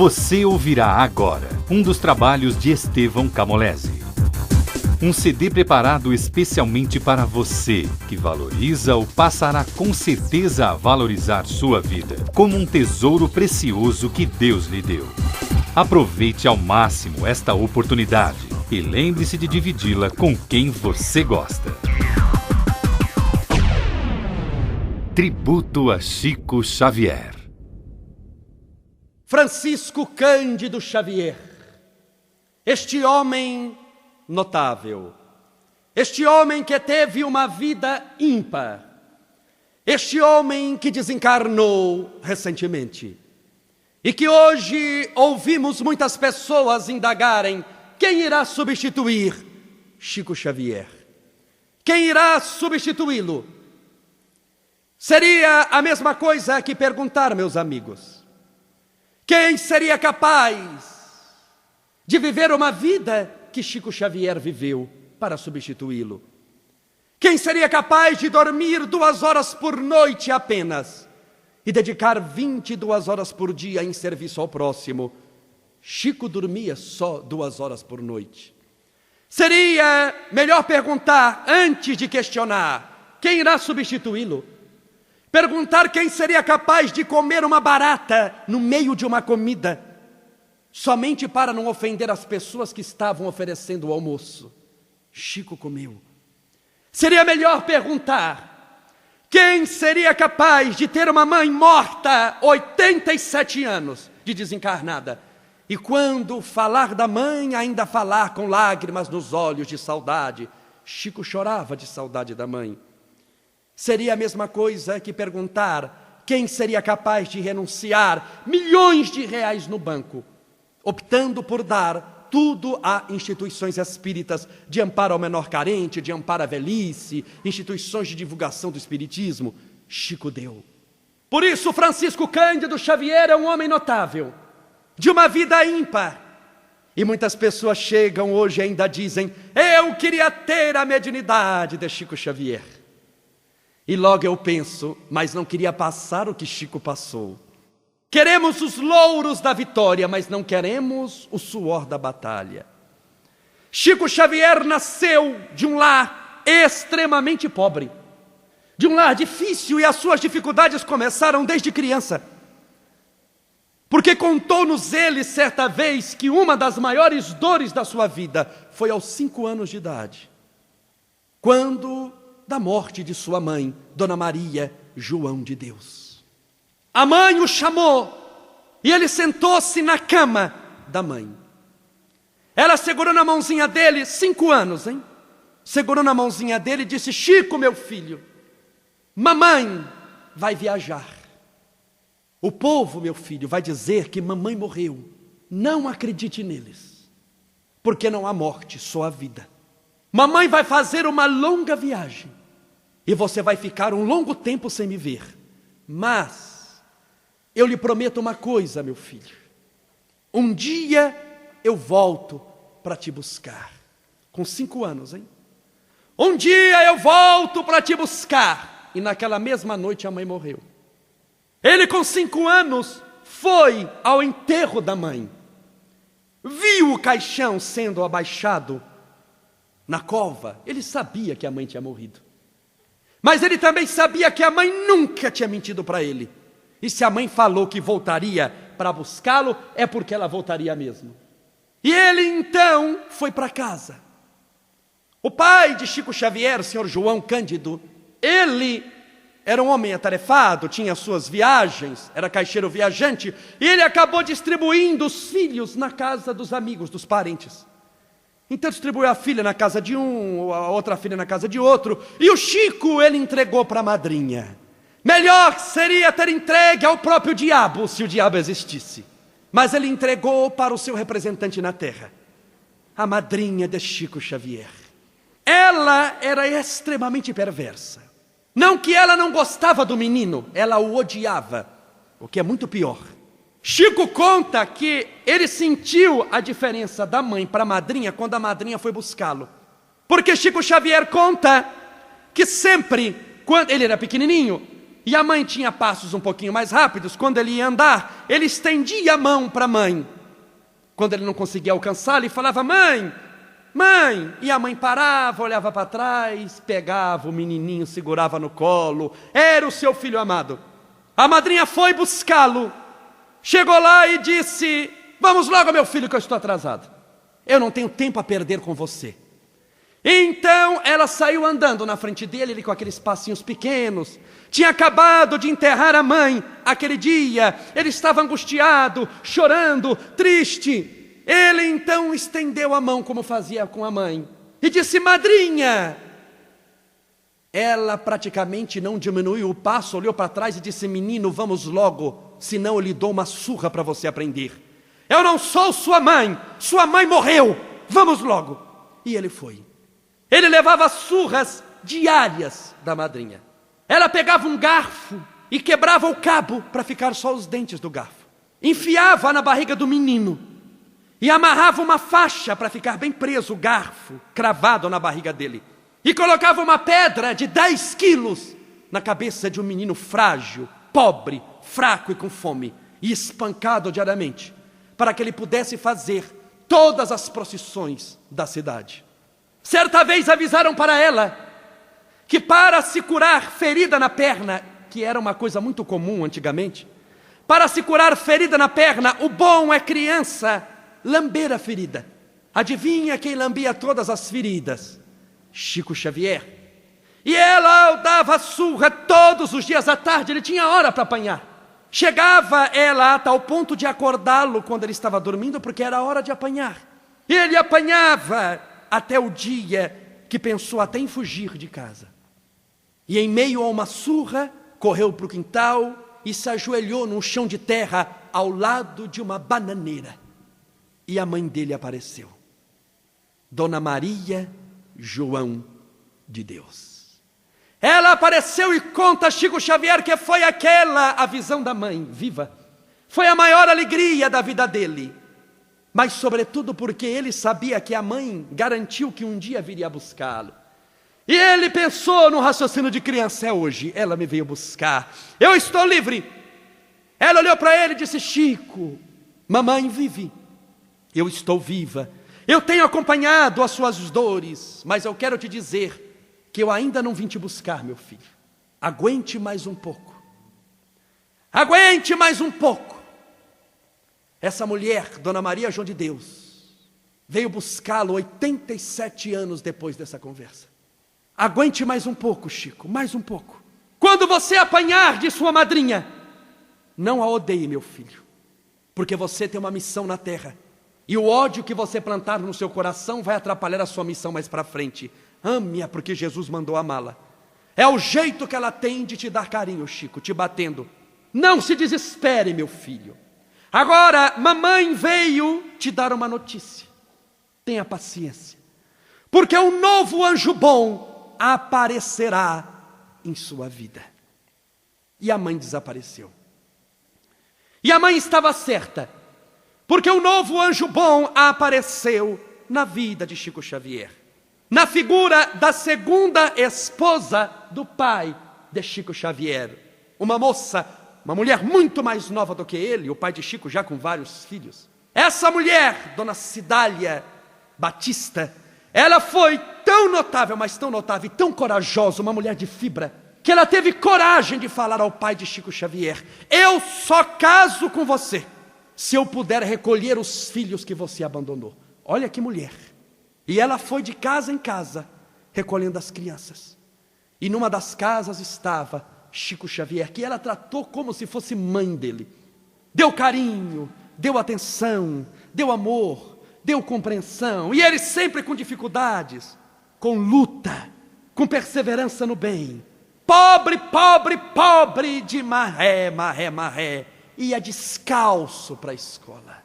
Você ouvirá agora um dos trabalhos de Estevão Camolese. Um CD preparado especialmente para você, que valoriza ou passará com certeza a valorizar sua vida, como um tesouro precioso que Deus lhe deu. Aproveite ao máximo esta oportunidade e lembre-se de dividi-la com quem você gosta. Tributo a Chico Xavier. Francisco Cândido Xavier, este homem notável, este homem que teve uma vida ímpar, este homem que desencarnou recentemente e que hoje ouvimos muitas pessoas indagarem quem irá substituir Chico Xavier, quem irá substituí-lo. Seria a mesma coisa que perguntar, meus amigos, quem seria capaz de viver uma vida que Chico Xavier viveu para substituí-lo? Quem seria capaz de dormir 2 horas por noite apenas e dedicar 22 horas por dia em serviço ao próximo? Chico dormia só 2 horas por noite. Seria melhor perguntar, antes de questionar, quem irá substituí-lo? Perguntar quem seria capaz de comer uma barata no meio de uma comida, somente para não ofender as pessoas que estavam oferecendo o almoço. Chico comeu. Seria melhor perguntar quem seria capaz de ter uma mãe morta, 87 anos de desencarnada, e quando falar da mãe, ainda falar com lágrimas nos olhos de saudade. Chico chorava de saudade da mãe. Seria a mesma coisa que perguntar quem seria capaz de renunciar milhões de reais no banco, optando por dar tudo a instituições espíritas de amparo ao menor carente, de amparo à velhice, instituições de divulgação do espiritismo. Chico deu. Por isso, Francisco Cândido Xavier é um homem notável, de uma vida ímpar. E muitas pessoas chegam hoje e ainda dizem: eu queria ter a mediunidade de Chico Xavier. E logo eu penso, mas não queria passar o que Chico passou. Queremos os louros da vitória, mas não queremos o suor da batalha. Chico Xavier nasceu de um lar extremamente pobre, de um lar difícil, e as suas dificuldades começaram desde criança. Porque contou-nos ele certa vez que uma das maiores dores da sua vida foi aos 5 anos de idade, quando da morte de sua mãe, Dona Maria João de Deus. A mãe o chamou e ele sentou-se na cama da mãe. Ela segurou na mãozinha dele, 5 anos, hein? Segurou na mãozinha dele e disse: Chico, meu filho, mamãe vai viajar. O povo, meu filho, vai dizer que mamãe morreu. Não acredite neles, porque não há morte, só a vida. Mamãe vai fazer uma longa viagem e você vai ficar um longo tempo sem me ver. Mas eu lhe prometo uma coisa, meu filho. Um dia eu volto para te buscar. Com 5 anos, hein? Um dia eu volto para te buscar. E naquela mesma noite a mãe morreu. Ele, com 5 anos, foi ao enterro da mãe. Viu o caixão sendo abaixado na cova. Ele sabia que a mãe tinha morrido. Mas ele também sabia que a mãe nunca tinha mentido para ele. E se a mãe falou que voltaria para buscá-lo, é porque ela voltaria mesmo. E ele então foi para casa. O pai de Chico Xavier, o senhor João Cândido, ele era um homem atarefado, tinha suas viagens, era caixeiro viajante, e ele acabou distribuindo os filhos na casa dos amigos, dos parentes. Então distribuiu a filha na casa de um, a outra filha na casa de outro, e o Chico ele entregou para a madrinha. Melhor seria ter entregue ao próprio diabo, se o diabo existisse. Mas ele entregou para o seu representante na terra, a madrinha de Chico Xavier. Ela era extremamente perversa. Não que ela não gostava do menino, ela o odiava, o que é muito pior. Chico conta que ele sentiu a diferença da mãe para a madrinha quando a madrinha foi buscá-lo. Porque Chico Xavier conta que sempre, quando ele era pequenininho, E a mãe tinha passos um pouquinho mais rápidos. Quando ele ia andar, ele estendia a mão para a mãe. Quando ele não conseguia alcançar, ele falava: mãe, mãe. E a mãe parava, olhava para trás, pegava o menininho, segurava no colo. Era o seu filho amado. A madrinha foi buscá-lo. Chegou lá e disse: vamos logo, meu filho, que eu estou atrasado. Eu não tenho tempo a perder com você. Então ela saiu andando na frente dele, ele com aqueles passinhos pequenos. Tinha acabado de enterrar a mãe aquele dia. Ele estava angustiado, chorando, triste. Ele então estendeu a mão como fazia com a mãe e disse: madrinha. Ela praticamente não diminuiu o passo, olhou para trás e disse: menino, vamos logo, senão eu lhe dou uma surra para você aprender. Eu não sou sua mãe morreu, vamos logo. E ele foi. Ele levava surras diárias da madrinha. Ela pegava um garfo e quebrava o cabo para ficar só os dentes do garfo. Enfiava na barriga do menino e amarrava uma faixa para ficar bem preso o garfo, cravado na barriga dele. E colocava uma pedra de 10 quilos na cabeça de um menino frágil, pobre, fraco e com fome, e espancado diariamente, para que ele pudesse fazer todas as procissões da cidade. Certa vez avisaram para ela que para se curar ferida na perna, que era uma coisa muito comum antigamente, para se curar ferida na perna, o bom é criança lamber a ferida. Adivinha quem lambia todas as feridas? Chico Xavier. E ela dava surra todos os dias à tarde, ele tinha hora para apanhar. Chegava ela a tal ponto de acordá-lo quando ele estava dormindo, porque era hora de apanhar. E ele apanhava até o dia que pensou até em fugir de casa. E em meio a uma surra, correu para o quintal e se ajoelhou num chão de terra ao lado de uma bananeira. E a mãe dele apareceu. Dona Maria João de Deus. Ela apareceu e conta a Chico Xavier que foi aquela a visão da mãe viva. Foi a maior alegria da vida dele. Mas sobretudo porque ele sabia que a mãe garantiu que um dia viria buscá-lo. E ele pensou no raciocínio de criança: é hoje, ela me veio buscar, eu estou livre. Ela olhou para ele e disse: Chico, mamãe vive, eu estou viva. Eu tenho acompanhado as suas dores, mas eu quero te dizer que eu ainda não vim te buscar, meu filho. Aguente mais um pouco. Aguente mais um pouco. Essa mulher, Dona Maria João de Deus, veio buscá-lo 87 anos depois dessa conversa. Aguente mais um pouco, Chico, mais um pouco. Quando você apanhar de sua madrinha, não a odeie, meu filho, porque você tem uma missão na terra. E o ódio que você plantar no seu coração vai atrapalhar a sua missão mais para frente. Ame-a porque Jesus mandou amá-la. É o jeito que ela tem de te dar carinho, Chico, te batendo. Não se desespere, meu filho. Agora, mamãe veio te dar uma notícia. Tenha paciência, porque um novo anjo bom aparecerá em sua vida. E a mãe desapareceu. E a mãe estava certa, porque um novo anjo bom apareceu na vida de Chico Xavier, na figura da segunda esposa do pai de Chico Xavier, uma moça, uma mulher muito mais nova do que ele, o pai de Chico já com vários filhos. Essa mulher, Dona Cidália Batista, ela foi tão notável, mas tão notável e tão corajosa, uma mulher de fibra, que ela teve coragem de falar ao pai de Chico Xavier: eu só caso com você se eu puder recolher os filhos que você abandonou. Olha que mulher. E ela foi de casa em casa, recolhendo as crianças. E numa das casas estava Chico Xavier, que ela tratou como se fosse mãe dele. Deu carinho, deu atenção, deu amor, deu compreensão. E ele sempre com dificuldades, com luta, com perseverança no bem. Pobre, pobre, pobre de maré, maré, maré. Ia descalço para a escola.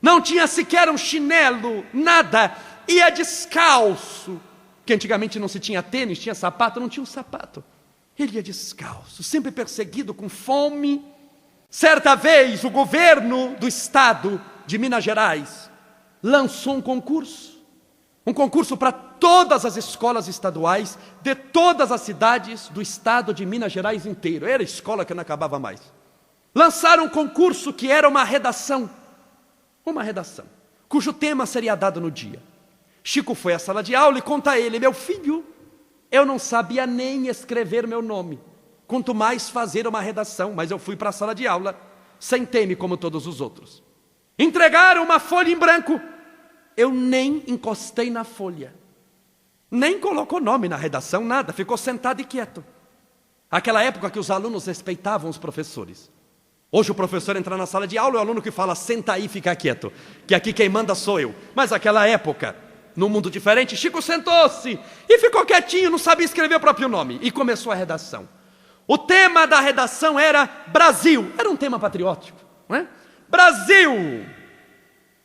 Não tinha sequer um chinelo, nada. Ia descalço. Que antigamente não se tinha tênis, tinha sapato, não tinha um sapato. Ele ia descalço, sempre perseguido, com fome. Certa vez o governo do estado de Minas Gerais lançou um concurso para todas as escolas estaduais de todas as cidades do estado de Minas Gerais inteiro. Era escola que não acabava mais. Lançaram um concurso que era uma redação, cujo tema seria dado no dia. Chico foi à sala de aula e conta a ele: meu filho, eu não sabia nem escrever meu nome, quanto mais fazer uma redação, mas eu fui para a sala de aula, sentei-me como todos os outros. Entregaram uma folha em branco, eu nem encostei na folha, nem colocou nome na redação, nada, ficou sentado e quieto. Aquela época que os alunos respeitavam os professores. Hoje o professor entra na sala de aula e o aluno que fala: senta aí e fica quieto, que aqui quem manda sou eu. Mas naquela época, num mundo diferente, Chico sentou-se e ficou quietinho, não sabia escrever o próprio nome, e começou a redação. O tema da redação era Brasil, era um tema patriótico, não é? Brasil!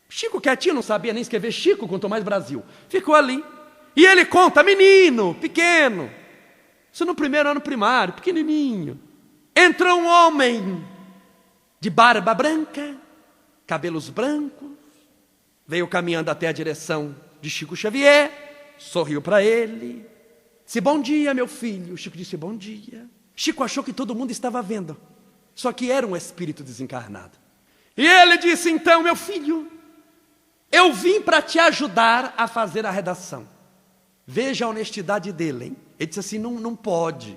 Chico quietinho, não sabia nem escrever Chico, quanto mais Brasil. Ficou ali. E ele conta: menino, pequeno, isso no primeiro ano primário, pequenininho. Entrou um homem de barba branca, cabelos brancos, veio caminhando até a direção de Chico Xavier, sorriu para ele, disse: bom dia, meu filho. Chico disse: bom dia. Chico achou que todo mundo estava vendo, só que era um espírito desencarnado. E ele disse: então, meu filho, eu vim para te ajudar a fazer a redação. Veja a honestidade dele, hein? Ele disse assim: não pode.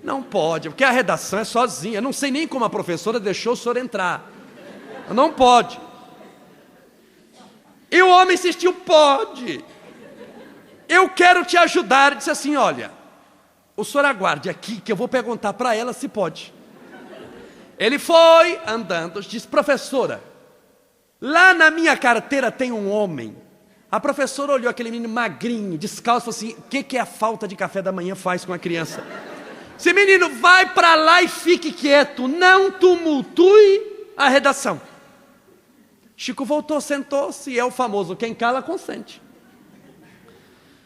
Não pode, porque a redação é sozinha. Eu não sei nem como a professora deixou o senhor entrar. Não pode. E o homem insistiu: pode. Eu quero te ajudar. Ele disse assim: olha, o senhor aguarde aqui que eu vou perguntar para ela se pode. Ele foi andando, disse: professora, lá na minha carteira tem um homem. A professora olhou aquele menino magrinho, descalço, assim: o que a falta de café da manhã faz com a criança? Esse menino, vai para lá e fique quieto, não tumultue a redação. Chico voltou, sentou-se, e é o famoso: quem cala consente.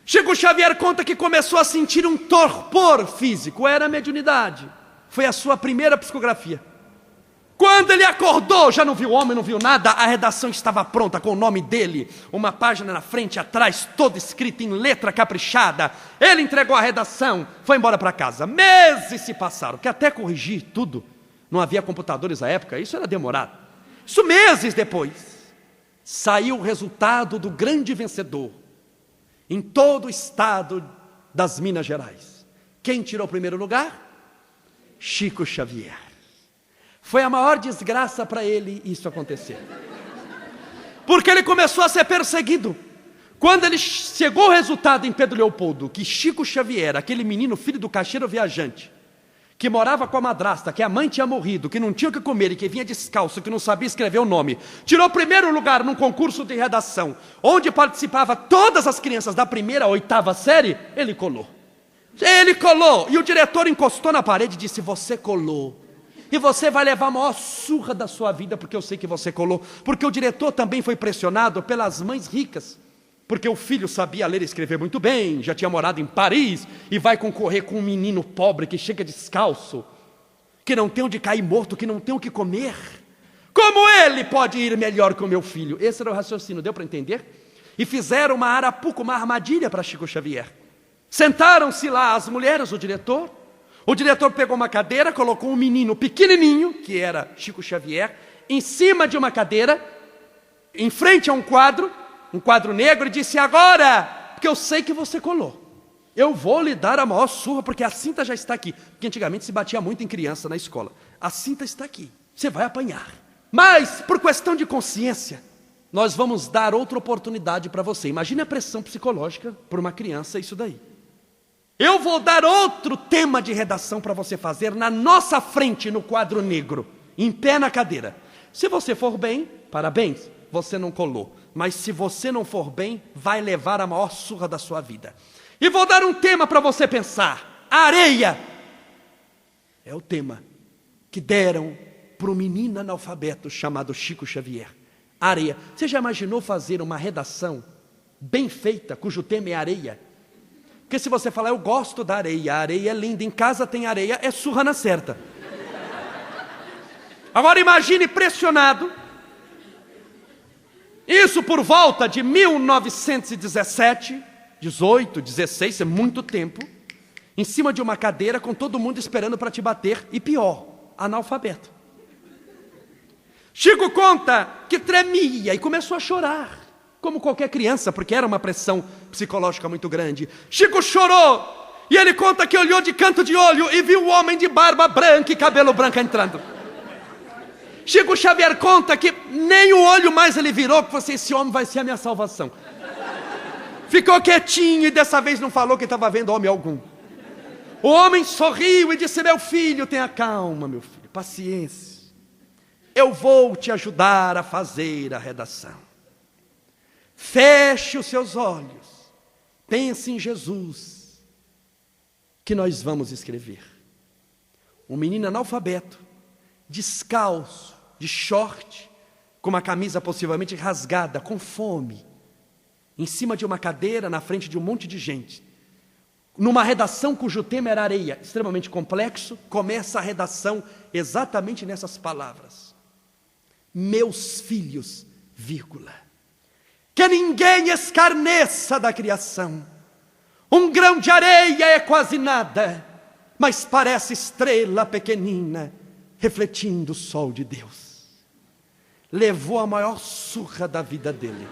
Chico Xavier conta que começou a sentir um torpor físico, era mediunidade. Foi a sua primeira psicografia. Quando ele acordou, já não viu homem, não viu nada, a redação estava pronta com o nome dele, uma página na frente e atrás, toda escrita em letra caprichada. Ele entregou a redação, foi embora para casa. Meses se passaram, que até corrigir tudo, não havia computadores à época, isso era demorado. Isso meses depois, saiu o resultado do grande vencedor, em todo o estado das Minas Gerais. Quem tirou o primeiro lugar? Chico Xavier. Foi a maior desgraça para ele isso acontecer. Porque ele começou a ser perseguido. Quando ele chegou o resultado em Pedro Leopoldo, que Chico Xavier, aquele menino filho do caixeiro viajante, que morava com a madrasta, que a mãe tinha morrido, que não tinha o que comer e que vinha descalço, que não sabia escrever o nome, tirou o primeiro lugar num concurso de redação, onde participavam todas as crianças da primeira à oitava série, ele colou. Ele colou, e o diretor encostou na parede e disse: você colou. E você vai levar a maior surra da sua vida, porque eu sei que você colou. Porque o diretor também foi pressionado pelas mães ricas, porque o filho sabia ler e escrever muito bem, já tinha morado em Paris, e vai concorrer com um menino pobre que chega descalço, que não tem onde cair morto, que não tem o que comer. Como ele pode ir melhor que o meu filho? Esse era o raciocínio, deu para entender? E fizeram uma arapuca, uma armadilha para Chico Xavier. Sentaram-se lá as mulheres, o diretor pegou uma cadeira, colocou um menino pequenininho, que era Chico Xavier, em cima de uma cadeira, em frente a um quadro negro, e disse: agora, porque eu sei que você colou, eu vou lhe dar a maior surra, porque a cinta já está aqui. Porque antigamente se batia muito em criança na escola. A cinta está aqui, você vai apanhar. Mas, por questão de consciência, nós vamos dar outra oportunidade para você. Imagine a pressão psicológica por uma criança, isso daí. Eu vou dar outro tema de redação para você fazer na nossa frente, no quadro negro, em pé na cadeira. Se você for bem, parabéns, você não colou. Mas se você não for bem, vai levar a maior surra da sua vida. E vou dar um tema para você pensar: areia. É o tema que deram para um menino analfabeto chamado Chico Xavier. Areia. Você já imaginou fazer uma redação bem feita, cujo tema é areia? Porque se você falar: eu gosto da areia, a areia é linda, em casa tem areia, é surra na certa. Agora imagine pressionado, isso por volta de 1917, 18, 16, é muito tempo, em cima de uma cadeira com todo mundo esperando para te bater, e pior, analfabeto. Chico conta que tremia e começou a chorar, como qualquer criança, porque era uma pressão psicológica muito grande. Chico chorou, e ele conta que olhou de canto de olho e viu o homem de barba branca e cabelo branco entrando. Chico Xavier conta que nem o olho mais ele virou, que falou assim, esse homem vai ser a minha salvação. Ficou quietinho e dessa vez não falou que estava vendo homem algum. O homem sorriu e disse, meu filho, tenha calma, meu filho, paciência. Eu vou te ajudar a fazer a redação. Feche os seus olhos, pense em Jesus, que nós vamos escrever. Um menino analfabeto, descalço, de short, com uma camisa possivelmente rasgada, com fome, em cima de uma cadeira, na frente de um monte de gente, numa redação cujo tema era areia, extremamente complexo, começa a redação exatamente nessas palavras. Meus filhos, vírgula, que ninguém escarneça da criação. Um grão de areia é quase nada, mas parece estrela pequenina, refletindo o sol de Deus. Levou a maior surra da vida dele,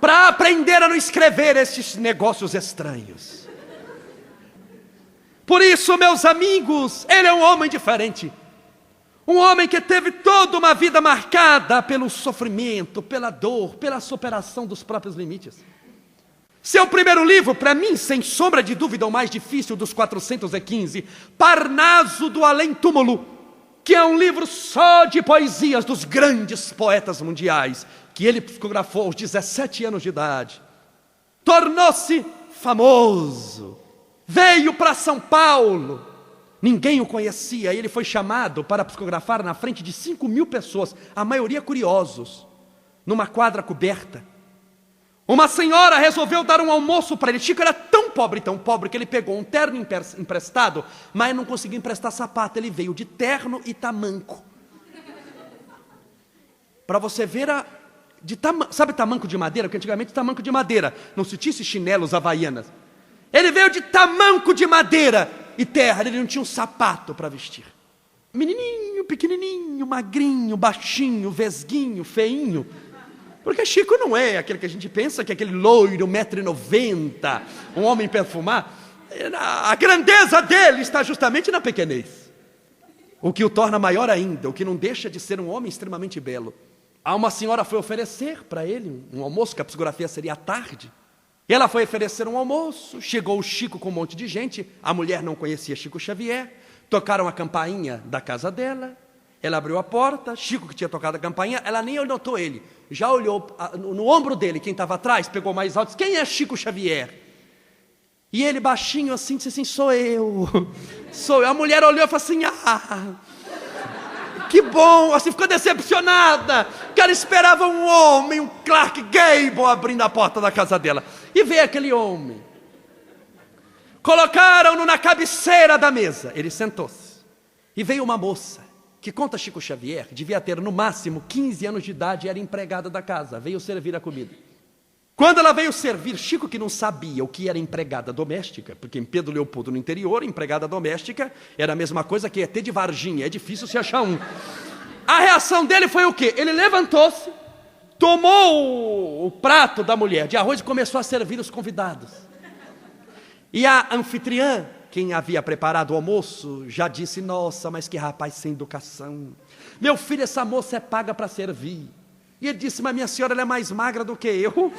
para aprender a não escrever esses negócios estranhos. Por isso, meus amigos, ele é um homem diferente. Um homem que teve toda uma vida marcada pelo sofrimento, pela dor, pela superação dos próprios limites. Seu primeiro livro, para mim, sem sombra de dúvida, o mais difícil dos 415, Parnaso do Além-Túmulo, que é um livro só de poesias dos grandes poetas mundiais, que ele psicografou aos 17 anos de idade. Tornou-se famoso, veio para São Paulo, ninguém o conhecia, e ele foi chamado para psicografar na frente de 5.000 pessoas, a maioria curiosos, numa quadra coberta. Uma senhora resolveu dar um almoço para ele. Chico era tão pobre, que ele pegou um terno emprestado, mas não conseguiu emprestar sapato, ele veio de terno e tamanco. Para você ver sabe tamanco de madeira? Porque antigamente tamanco de madeira, não se tinha esses chinelos havaianas. Ele veio de tamanco de madeira e terra, ele não tinha um sapato para vestir. Menininho, pequenininho, magrinho, baixinho, vesguinho, feinho. Porque Chico não é aquele que a gente pensa, que é aquele loiro, 1,90 m, um homem perfumado. A grandeza dele está justamente na pequenez. O que o torna maior ainda, o que não deixa de ser um homem extremamente belo. Uma senhora foi oferecer para ele um almoço, que a psicografia seria à tarde. E ela foi oferecer um almoço, chegou o Chico com um monte de gente, a mulher não conhecia Chico Xavier, tocaram a campainha da casa dela, ela abriu a porta, Chico que tinha tocado a campainha, ela nem notou ele, já olhou no ombro dele, quem estava atrás, pegou mais alto, disse, quem é Chico Xavier? E ele baixinho assim, disse assim, sou eu. A mulher olhou e falou assim, que bom, assim ficou decepcionada, que ela esperava um homem, um Clark Gable abrindo a porta da casa dela. E veio aquele homem. Colocaram-no na cabeceira da mesa, ele sentou-se. E veio uma moça, que conta Chico Xavier, devia ter no máximo 15 anos de idade, era empregada da casa, veio servir a comida. Quando ela veio servir, Chico, que não sabia o que era empregada doméstica, porque em Pedro Leopoldo, no interior, empregada doméstica era a mesma coisa que ET de Varginha, é difícil se achar um. A reação dele foi o quê? Ele levantou-se, tomou o prato da mulher de arroz e começou a servir os convidados. E a anfitriã, quem havia preparado o almoço, já disse, nossa, mas que rapaz sem educação. Meu filho, essa moça é paga para servir. E ele disse, mas minha senhora, ela é mais magra do que eu.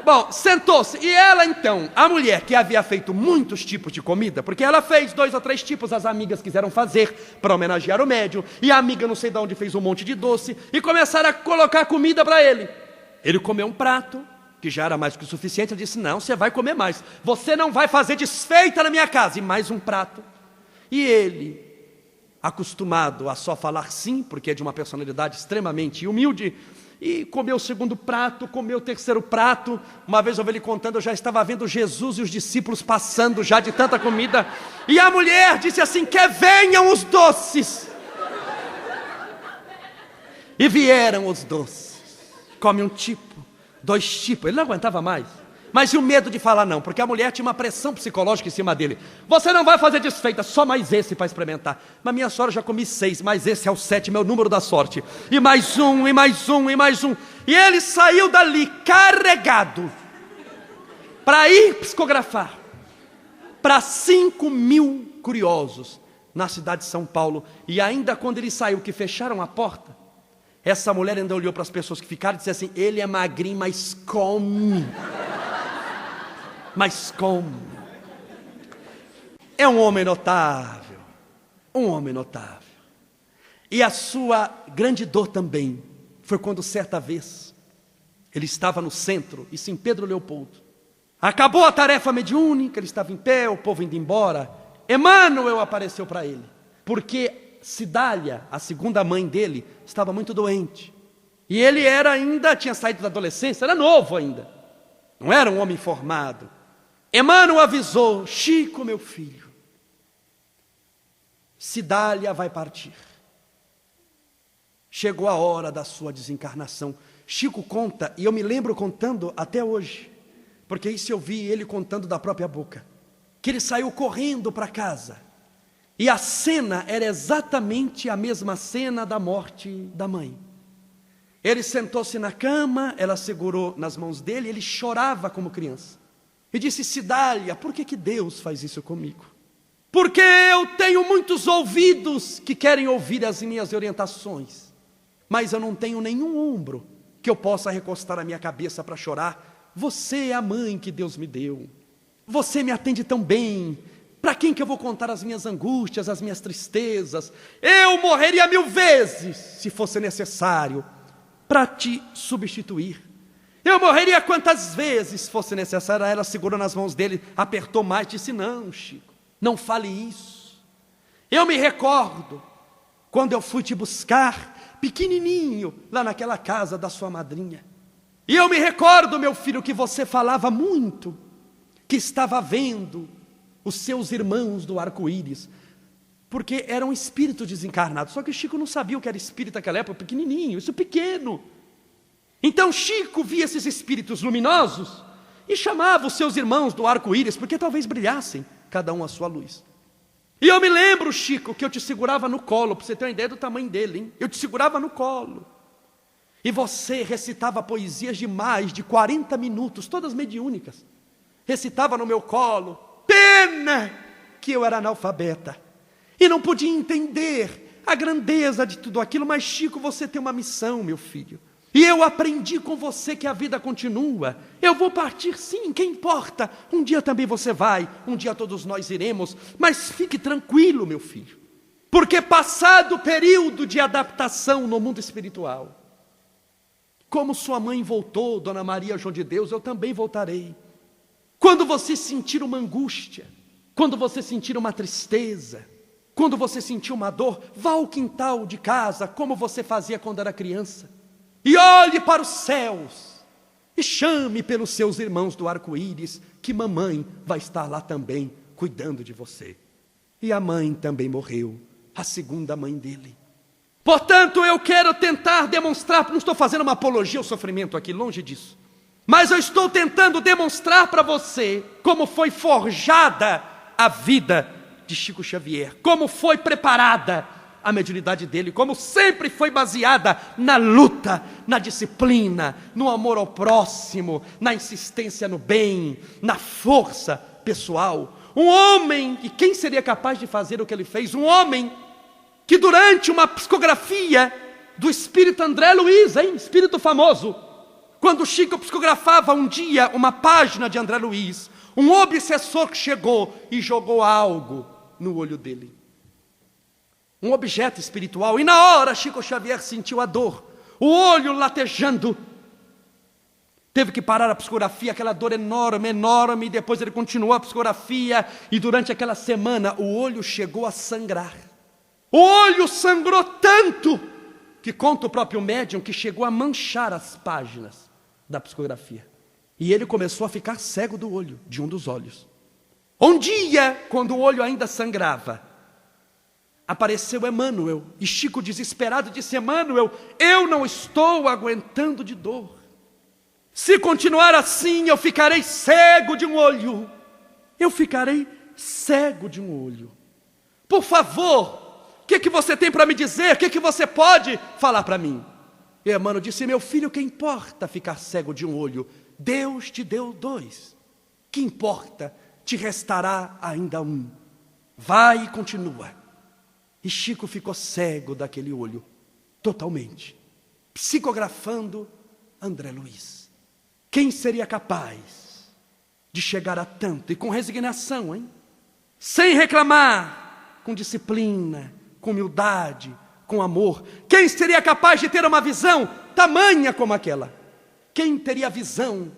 Bom, sentou-se. E ela então, a mulher que havia feito muitos tipos de comida, porque ela fez 2 ou 3 tipos, as amigas quiseram fazer para homenagear o médium, e a amiga não sei de onde fez um monte de doce, e começaram a colocar comida para ele. Ele comeu um prato, que já era mais que o suficiente, ele disse, não, você vai comer mais. Você não vai fazer desfeita na minha casa. E mais um prato. E ele, acostumado a só falar sim, porque é de uma personalidade extremamente humilde, e comeu o segundo prato, comeu o terceiro prato. Uma vez eu vi ele contando, eu já estava vendo Jesus e os discípulos passando já de tanta comida, e a mulher disse assim, que venham os doces. E vieram os doces. Come um tipo, 2 tipos, ele não aguentava mais. Mas e o medo de falar não? Porque a mulher tinha uma pressão psicológica em cima dele. Você não vai fazer desfeita, só mais esse para experimentar. Mas minha senhora, já comi 6, mas esse é o 7º, é o número da sorte. E mais um, e mais um, e mais um. E ele saiu dali carregado para ir psicografar para 5.000 curiosos na cidade de São Paulo. E ainda quando ele saiu, que fecharam a porta, essa mulher ainda olhou para as pessoas que ficaram e disse assim: ele é magrinho, mas come. Mas como? É um homem notável, um homem notável. E a sua grande dor também foi quando certa vez ele estava no centro, isso em Pedro Leopoldo. Acabou a tarefa mediúnica, ele estava em pé, o povo indo embora. Emmanuel apareceu para ele, porque Cidália, a segunda mãe dele, estava muito doente. E ele tinha saído da adolescência, era novo ainda, não era um homem formado. Emmanuel avisou: Chico, meu filho, Cidália vai partir. Chegou a hora da sua desencarnação. Chico conta, e eu me lembro contando até hoje, porque isso eu vi ele contando da própria boca, que ele saiu correndo para casa, e a cena era exatamente a mesma cena da morte da mãe. Ele sentou-se na cama, ela segurou nas mãos dele, ele chorava como criança. E disse: Cidália, por que Deus faz isso comigo? Porque eu tenho muitos ouvidos que querem ouvir as minhas orientações, mas eu não tenho nenhum ombro que eu possa recostar a minha cabeça para chorar. Você é a mãe que Deus me deu. Você me atende tão bem. Para quem que eu vou contar as minhas angústias, as minhas tristezas? Eu morreria 1000 vezes, se fosse necessário, para te substituir. Eu morreria quantas vezes fosse necessário. Ela segurou nas mãos dele, apertou mais, disse: não, Chico, não fale isso. Eu me recordo quando eu fui te buscar, pequenininho, lá naquela casa da sua madrinha. E eu me recordo, meu filho, que você falava muito, que estava vendo os seus irmãos do arco-íris, porque era um espírito desencarnado. Só que Chico não sabia o que era espírito naquela época, pequenininho, isso pequeno. Então Chico via esses espíritos luminosos e chamava os seus irmãos do arco-íris, porque talvez brilhassem, cada um a sua luz. E eu me lembro, Chico, que eu te segurava no colo, para você ter uma ideia do tamanho dele, hein? Eu te segurava no colo. E você recitava poesias de mais de 40 minutos, todas mediúnicas. Recitava no meu colo. Pena que eu era analfabeta e não podia entender a grandeza de tudo aquilo. Mas Chico, você tem uma missão, meu filho. E eu aprendi com você que a vida continua. Eu vou partir sim, quem importa? Um dia também você vai, um dia todos nós iremos. Mas fique tranquilo, meu filho, porque passado o período de adaptação no mundo espiritual, como sua mãe voltou, Dona Maria João de Deus, eu também voltarei. Quando você sentir uma angústia, quando você sentir uma tristeza, quando você sentir uma dor, vá ao quintal de casa, como você fazia quando era criança, e olhe para os céus, e chame pelos seus irmãos do arco-íris, que mamãe vai estar lá também, cuidando de você. E a mãe também morreu, a segunda mãe dele. Portanto, eu quero tentar demonstrar, não estou fazendo uma apologia ao sofrimento aqui, longe disso, mas eu estou tentando demonstrar para você como foi forjada a vida de Chico Xavier, como foi preparada a mediunidade dele, como sempre foi baseada na luta, na disciplina, no amor ao próximo, na insistência no bem, na força pessoal. Um homem, e quem seria capaz de fazer o que ele fez? Um homem que durante uma psicografia do espírito André Luiz, espírito famoso, quando Chico psicografava um dia uma página de André Luiz, um obsessor chegou e jogou algo no olho dele, um objeto espiritual, e na hora Chico Xavier sentiu a dor, o olho latejando, teve que parar a psicografia, aquela dor enorme, enorme, e depois ele continuou a psicografia, e durante aquela semana o olho chegou a sangrar. O olho sangrou tanto, que conta o próprio médium, que chegou a manchar as páginas da psicografia. E ele começou a ficar cego do olho, de um dos olhos. Um dia, quando o olho ainda sangrava, apareceu Emmanuel, e Chico desesperado disse: Emmanuel, eu não estou aguentando de dor. Se continuar assim, eu ficarei cego de um olho. Eu ficarei cego de um olho. Por favor, o que você tem para me dizer? O que você pode falar para mim? E Emmanuel disse: meu filho, que importa ficar cego de um olho? Deus te deu 2. Que importa? Te restará ainda 1. Vai e continua. E Chico ficou cego daquele olho, totalmente, psicografando André Luiz. Quem seria capaz de chegar a tanto? E com resignação, hein? Sem reclamar, com disciplina, com humildade, com amor. Quem seria capaz de ter uma visão tamanha como aquela? Quem teria visão?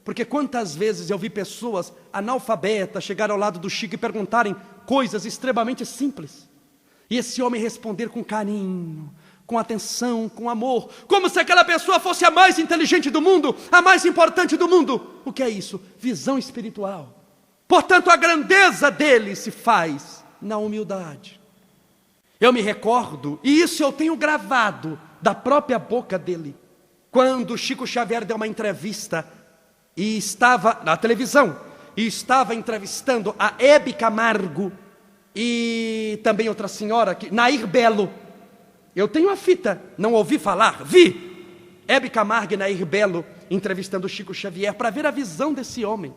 Porque quantas vezes eu vi pessoas analfabetas chegar ao lado do Chico e perguntarem coisas extremamente simples. E esse homem responder com carinho, com atenção, com amor, como se aquela pessoa fosse a mais inteligente do mundo, a mais importante do mundo. O que é isso? Visão espiritual. Portanto, a grandeza dele se faz na humildade. Eu me recordo, e isso eu tenho gravado da própria boca dele, quando Chico Xavier deu uma entrevista e estava na televisão, e estava entrevistando a Hebe Camargo e também outra senhora, Nair Belo. Eu tenho a fita, não ouvi falar, vi Hebe Camargo e Nair Belo entrevistando Chico Xavier para ver a visão desse homem.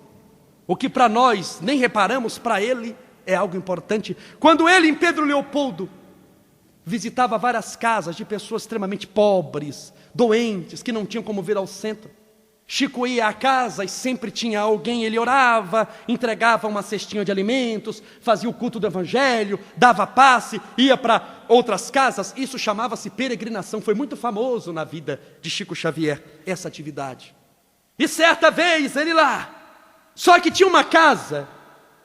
O que para nós nem reparamos, para ele é algo importante. Quando ele, em Pedro Leopoldo, visitava várias casas de pessoas extremamente pobres, doentes, que não tinham como vir ao centro, Chico ia à casa e sempre tinha alguém, ele orava, entregava uma cestinha de alimentos, fazia o culto do evangelho, dava passe, ia para outras casas. Isso chamava-se peregrinação, foi muito famoso na vida de Chico Xavier, essa atividade. E certa vez ele lá, só que tinha uma casa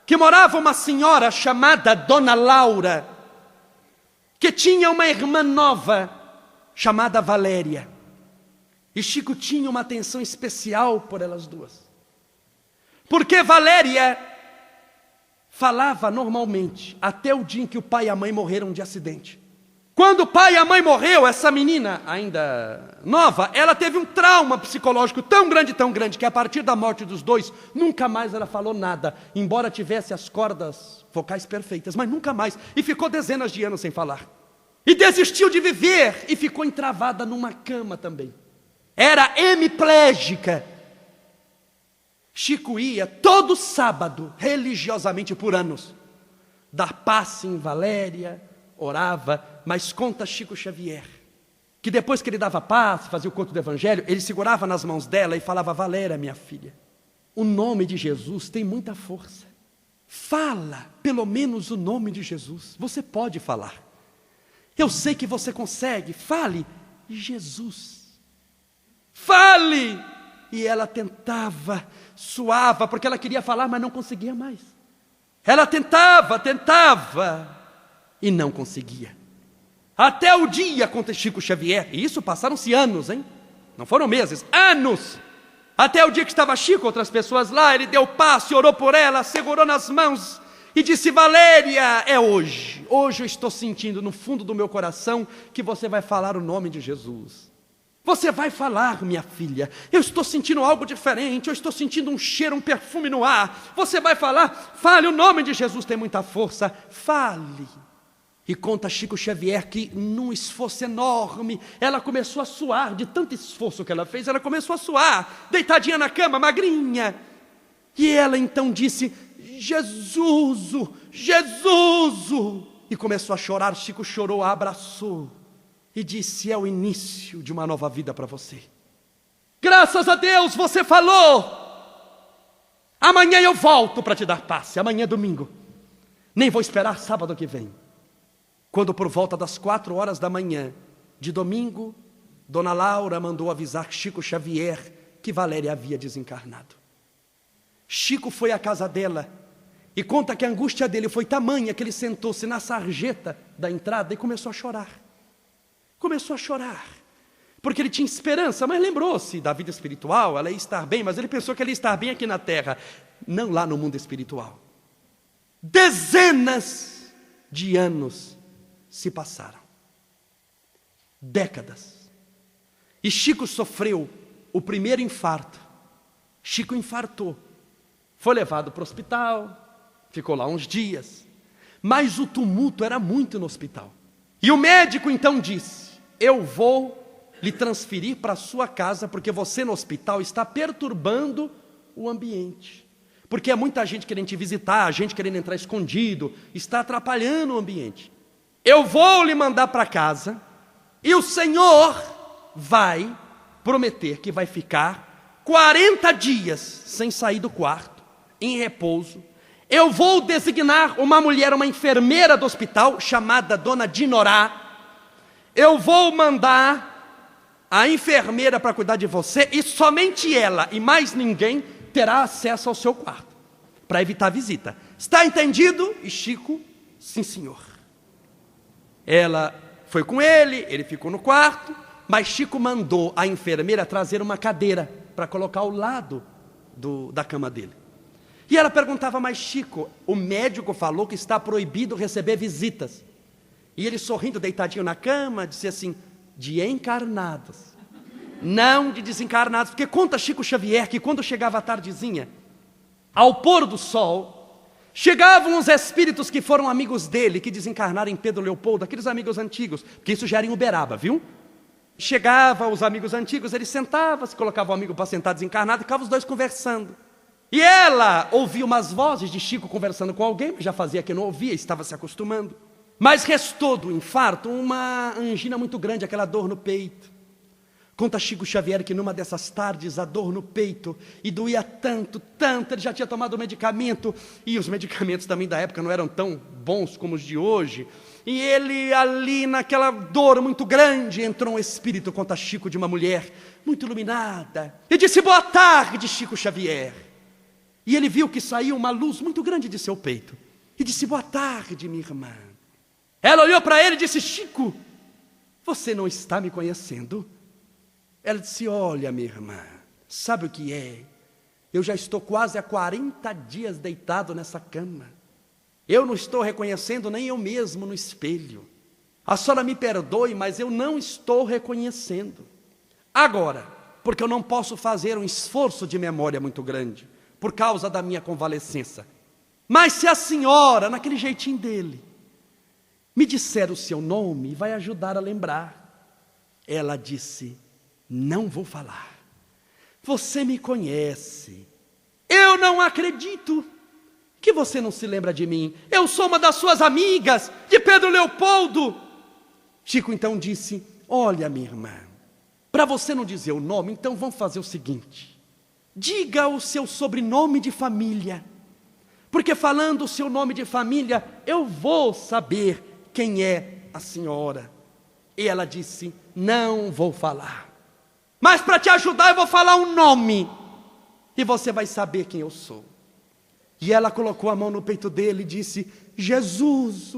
que morava uma senhora chamada Dona Laura, que tinha uma irmã nova chamada Valéria. E Chico tinha uma atenção especial por elas duas. Porque Valéria falava normalmente, até o dia em que o pai e a mãe morreram de acidente. Quando o pai e a mãe morreu, essa menina, ainda nova, ela teve um trauma psicológico tão grande, que a partir da morte dos dois, nunca mais ela falou nada, embora tivesse as cordas vocais perfeitas, mas nunca mais. E ficou dezenas de anos sem falar. E desistiu de viver, e ficou entravada numa cama também. Era hemiplégica. Chico ia todo sábado, religiosamente por anos, dar passe em Valéria, orava, mas conta Chico Xavier, que depois que ele dava passe, fazia o culto do evangelho, ele segurava nas mãos dela e falava: Valéria, minha filha, o nome de Jesus tem muita força. Fala pelo menos o nome de Jesus. Você pode falar. Eu sei que você consegue. Fale Jesus. Fale! E ela tentava, suava, porque ela queria falar, mas não conseguia mais. Ela tentava, e não conseguia. Até o dia, conta Chico Xavier, e isso passaram-se anos, hein? Não foram meses, anos. Até o dia que estava Chico, outras pessoas lá, ele deu passe, orou por ela, segurou nas mãos e disse: Valéria, é hoje. Hoje eu estou sentindo no fundo do meu coração que você vai falar o nome de Jesus. Você vai falar, minha filha. Eu estou sentindo algo diferente. Eu estou sentindo um cheiro, um perfume no ar. Você vai falar. Fale, o nome de Jesus tem muita força. Fale. E conta Chico Xavier que num esforço enorme, ela começou a suar. De tanto esforço que ela fez, ela começou a suar, deitadinha na cama, magrinha. E ela então disse: Jesus, Jesus. E começou a chorar. Chico chorou, a abraçou e disse: é o início de uma nova vida para você. Graças a Deus você falou. Amanhã eu volto para te dar passe. Amanhã é domingo. Nem vou esperar sábado que vem. Quando por volta das 4 horas da manhã de domingo, Dona Laura mandou avisar Chico Xavier que Valéria havia desencarnado. Chico foi à casa dela e conta que a angústia dele foi tamanha que ele sentou-se na sarjeta da entrada e começou a chorar. Começou a chorar, porque ele tinha esperança, mas lembrou-se da vida espiritual, ela ia estar bem, mas ele pensou que ela ia estar bem aqui na terra, não lá no mundo espiritual. Dezenas de anos se passaram, décadas, e Chico sofreu o primeiro infarto. Chico infartou. Foi levado para o hospital, ficou lá uns dias. Mas o tumulto era muito no hospital. E o médico então disse: eu vou lhe transferir para a sua casa, porque você no hospital está perturbando o ambiente. Porque é muita gente querendo te visitar, gente querendo entrar escondido, está atrapalhando o ambiente. Eu vou lhe mandar para casa, e o Senhor vai prometer que vai ficar 40 dias sem sair do quarto, em repouso. Eu vou designar uma mulher, uma enfermeira do hospital, chamada Dona Dinorá. Eu vou mandar a enfermeira para cuidar de você, e somente ela e mais ninguém terá acesso ao seu quarto, para evitar visita. Está entendido? E Chico, sim senhor. Ela foi com ele, ele ficou no quarto, mas Chico mandou a enfermeira trazer uma cadeira para colocar ao lado da cama dele. E ela perguntava: mas Chico, o médico falou que está proibido receber visitas. E ele, sorrindo, deitadinho na cama, disse assim: de encarnados, não de desencarnados. Porque conta Chico Xavier que quando chegava a tardezinha, ao pôr do sol, chegavam os espíritos que foram amigos dele, que desencarnaram em Pedro Leopoldo, aqueles amigos antigos, porque isso já era em Uberaba, viu? Chegavam os amigos antigos, ele sentava, se colocava o amigo para sentar desencarnado, e ficavam os dois conversando. E ela ouvia umas vozes de Chico conversando com alguém, mas já fazia que não ouvia, estava se acostumando. Mas restou do infarto uma angina muito grande, aquela dor no peito. Conta Chico Xavier que numa dessas tardes, a dor no peito, e doía tanto, tanto, ele já tinha tomado o medicamento, e os medicamentos também da época não eram tão bons como os de hoje. E ele ali naquela dor muito grande, entrou um espírito, conta Chico, de uma mulher muito iluminada, e disse: boa tarde, Chico Xavier. E ele viu que saiu uma luz muito grande de seu peito, e disse: boa tarde, minha irmã. Ela olhou para ele e disse: Chico, você não está me conhecendo? Ela disse: olha, minha irmã, sabe o que é? Eu já estou quase há 40 dias deitado nessa cama. Eu não estou reconhecendo nem eu mesmo no espelho. A senhora me perdoe, mas eu não estou reconhecendo. Agora, porque eu não posso fazer um esforço de memória muito grande, por causa da minha convalescença. Mas se a senhora, naquele jeitinho dele, me disser o seu nome, vai ajudar a lembrar. Ela disse: não vou falar. Você me conhece. Eu não acredito que você não se lembra de mim. Eu sou uma das suas amigas, de Pedro Leopoldo. Chico então disse: olha, minha irmã, para você não dizer o nome, então vamos fazer o seguinte: diga o seu sobrenome de família, porque falando o seu nome de família, eu vou saber quem é a senhora. E ela disse: não vou falar, mas para te ajudar eu vou falar um nome, e você vai saber quem eu sou. E ela colocou a mão no peito dele e disse: Jesus,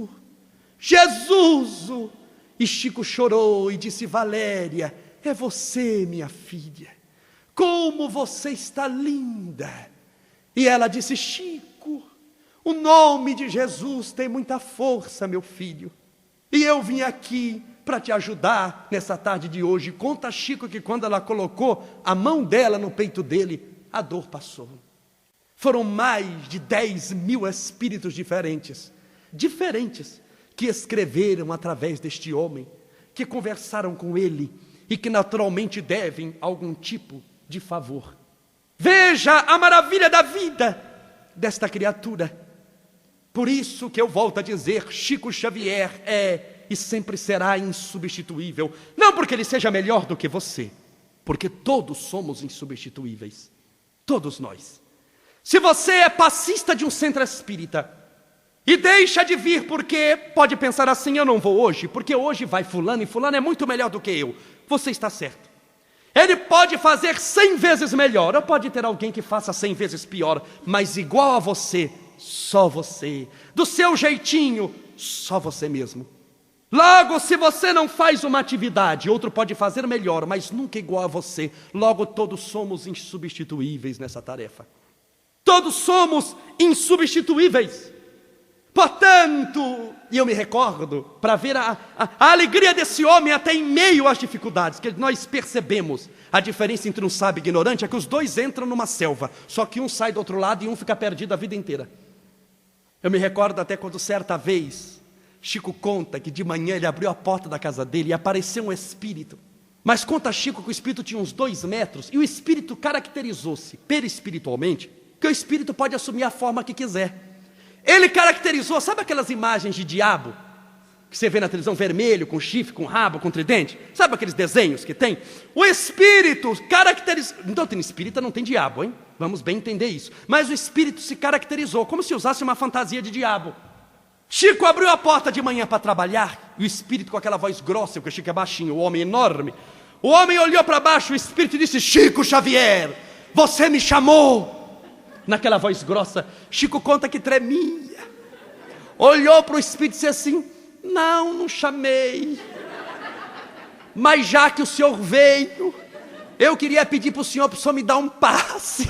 Jesus. E Chico chorou e disse: Valéria, é você, minha filha, como você está linda. E ela disse: Chico, o nome de Jesus tem muita força, meu filho, e eu vim aqui para te ajudar nessa tarde de hoje. Conta Chico que quando ela colocou a mão dela no peito dele, a dor passou. Foram mais de 10.000 espíritos diferentes, que escreveram através deste homem, que conversaram com ele e que naturalmente devem algum tipo de favor. Veja a maravilha da vida desta criatura. Por isso que eu volto a dizer, Chico Xavier é e sempre será insubstituível. Não porque ele seja melhor do que você, porque todos somos insubstituíveis, todos nós. Se você é passista de um centro espírita e deixa de vir porque pode pensar assim: eu não vou hoje, porque hoje vai fulano e fulano é muito melhor do que eu. Você está certo. Ele pode fazer 100 vezes melhor, ou pode ter alguém que faça 100 vezes pior, mas igual a você, só você. Do seu jeitinho, só você mesmo. Logo, se você não faz uma atividade, outro pode fazer melhor, mas nunca igual a você. Logo, todos somos insubstituíveis nessa tarefa. Todos somos insubstituíveis. Portanto, e eu me recordo, para ver a alegria desse homem até em meio às dificuldades, que nós percebemos a diferença entre um sábio e ignorante, é que os dois entram numa selva, só que um sai do outro lado e um fica perdido a vida inteira. Eu me recordo até quando certa vez, Chico conta que de manhã ele abriu a porta da casa dele e apareceu um espírito. Mas conta Chico que o espírito tinha uns 2 metros e o espírito caracterizou-se perispiritualmente, que o espírito pode assumir a forma que quiser. Ele caracterizou, sabe aquelas imagens de diabo que você vê na televisão, vermelho, com chifre, com rabo, com tridente? Sabe aqueles desenhos que tem? O espírito caracterizou. Então, tem espírita, não tem diabo, hein? Vamos bem entender isso. Mas o espírito se caracterizou, como se usasse uma fantasia de diabo. Chico abriu a porta de manhã para trabalhar, e o espírito com aquela voz grossa, porque Chico é baixinho, o homem enorme. O homem olhou para baixo, o espírito disse: Chico Xavier, você me chamou. Naquela voz grossa, Chico conta que tremia. Olhou para o espírito e disse assim: não chamei. Mas já que o senhor veio, eu queria pedir para o senhor me dar um passe.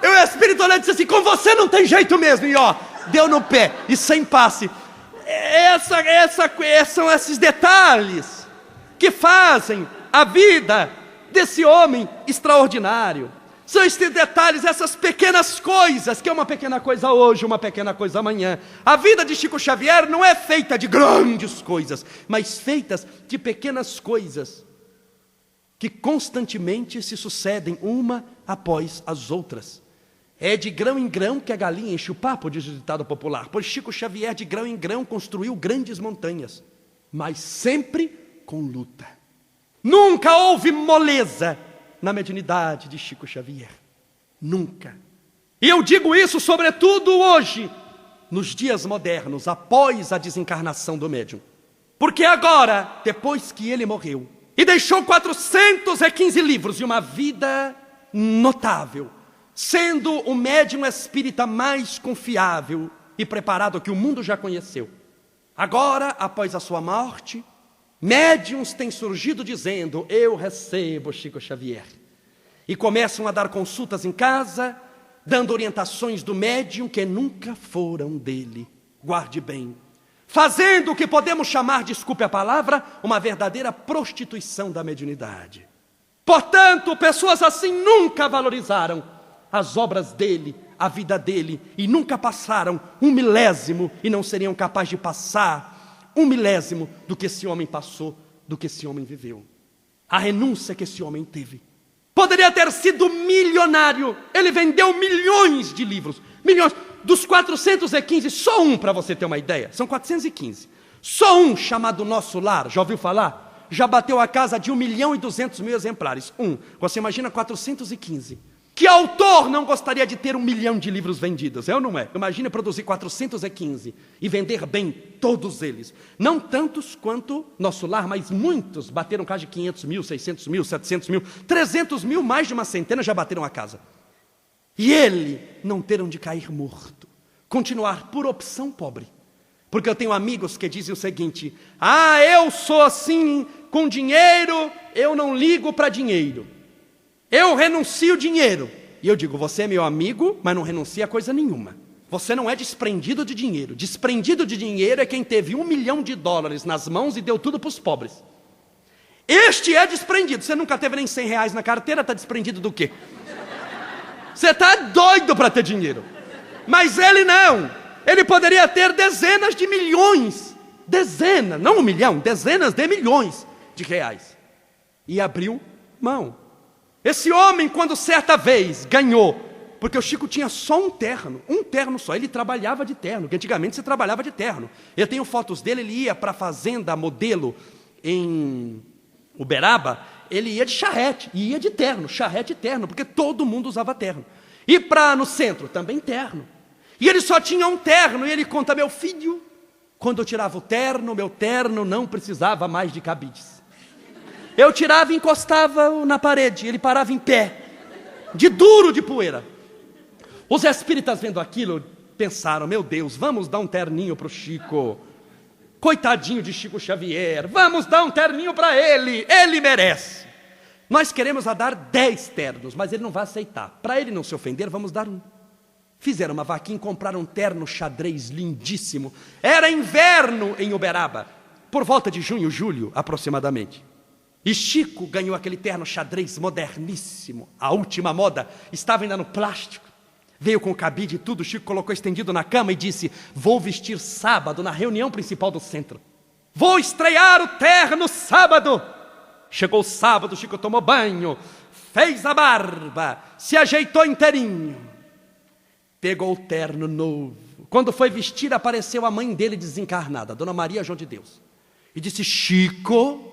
E o espírito olhou e disse assim: com você não tem jeito mesmo. E ó, deu no pé, e sem passe. São esses detalhes que fazem a vida desse homem extraordinário. São esses detalhes, essas pequenas coisas, que é uma pequena coisa hoje, uma pequena coisa amanhã. A vida de Chico Xavier não é feita de grandes coisas, mas feitas de pequenas coisas, que constantemente se sucedem uma após as outras. É de grão em grão que a galinha enche o papo, diz o ditado popular, pois Chico Xavier de grão em grão construiu grandes montanhas, mas sempre com luta. Nunca houve moleza na mediunidade de Chico Xavier. Nunca. E eu digo isso sobretudo hoje, nos dias modernos, após a desencarnação do médium. Porque agora, depois que ele morreu, e deixou 415 livros e uma vida notável, sendo o médium espírita mais confiável e preparado que o mundo já conheceu. Agora, após a sua morte, médiuns têm surgido dizendo: eu recebo Chico Xavier. E começam a dar consultas em casa, dando orientações do médium que nunca foram dele. Guarde bem. Fazendo o que podemos chamar, desculpe a palavra, uma verdadeira prostituição da mediunidade. Portanto, pessoas assim nunca valorizaram as obras dele, a vida dele, e nunca passaram 1/1000, e não seriam capazes de passar 1/1000 do que esse homem passou, do que esse homem viveu. A renúncia que esse homem teve. Poderia ter sido milionário. Ele vendeu milhões de livros. Milhões. Dos 415, só um, para você ter uma ideia. São 415. Só um, chamado Nosso Lar. Já ouviu falar? Já bateu a casa de 1.200.000 exemplares. Um. Você imagina 415. Que autor não gostaria de ter 1 milhão de livros vendidos? É ou não é? Imagina produzir 415 e vender bem todos eles. Não tantos quanto Nosso Lar, mas muitos bateram casa de 500.000, 600.000, 700.000, 300.000, mais de uma centena já bateram a casa. E ele não ter onde cair morto. Continuar por opção pobre. Porque eu tenho amigos que dizem o seguinte: eu sou assim, com dinheiro, eu não ligo para dinheiro. Eu renuncio dinheiro. E eu digo: você é meu amigo, mas não renuncia a coisa nenhuma. Você não é desprendido de dinheiro. Desprendido de dinheiro é quem teve $1 milhão nas mãos e deu tudo para os pobres. Este é desprendido. Você nunca teve nem R$100 na carteira, está desprendido do quê? Você está doido para ter dinheiro. Mas ele não. Ele poderia ter dezenas de milhões. Dezenas, não 1 milhão, dezenas de milhões de reais. E abriu mão. Esse homem, quando certa vez ganhou, porque o Chico tinha só um terno só, ele trabalhava de terno, porque antigamente você trabalhava de terno. Eu tenho fotos dele, ele ia para a fazenda modelo em Uberaba, ele ia de charrete, e ia de terno, charrete e terno, porque todo mundo usava terno. E para no centro, também terno. E ele só tinha um terno, e ele conta: meu filho, quando eu tirava o terno, meu terno não precisava mais de cabides. Eu tirava e encostava na parede, ele parava em pé, de duro de poeira. Os espíritas vendo aquilo, pensaram: meu Deus, vamos dar um terninho para o Chico. Coitadinho de Chico Xavier, vamos dar um terninho para ele merece. Nós queremos dar 10 ternos, mas ele não vai aceitar. Para ele não se ofender, vamos dar um. Fizeram uma vaquinha e compraram um terno xadrez lindíssimo. Era inverno em Uberaba, por volta de junho, julho, aproximadamente. E Chico ganhou aquele terno xadrez moderníssimo, a última moda, estava ainda no plástico. Veio com o cabide e tudo, Chico colocou estendido na cama e disse: vou vestir sábado na reunião principal do centro. Vou estrear o terno sábado. Chegou o sábado, Chico tomou banho, fez a barba, se ajeitou inteirinho. Pegou o terno novo. Quando foi vestir, apareceu a mãe dele desencarnada, Dona Maria João de Deus. E disse: Chico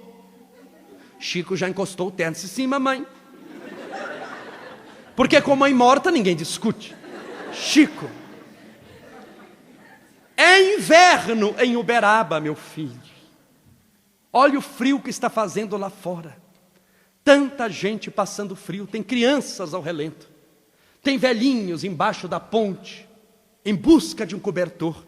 já encostou o terno. Disse: sim, mamãe. Porque com mãe morta ninguém discute. Chico, é inverno em Uberaba, meu filho. Olha o frio que está fazendo lá fora. Tanta gente passando frio. Tem crianças ao relento. Tem velhinhos embaixo da ponte, em busca de um cobertor.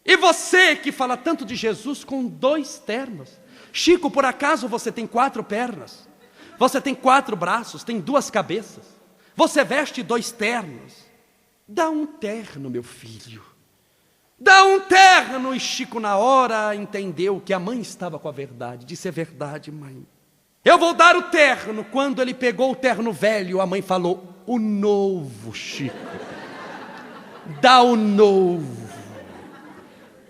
E você que fala tanto de Jesus com 2 ternos. Chico, por acaso você tem 4 pernas? Você tem 4 braços, tem 2 cabeças. Você veste 2 ternos. Dá um terno, meu filho. Dá um terno. E Chico na hora entendeu que a mãe estava com a verdade. Disse: é verdade, mãe. Eu vou dar o terno. Quando ele pegou o terno velho, a mãe falou: o novo, Chico. Dá o novo.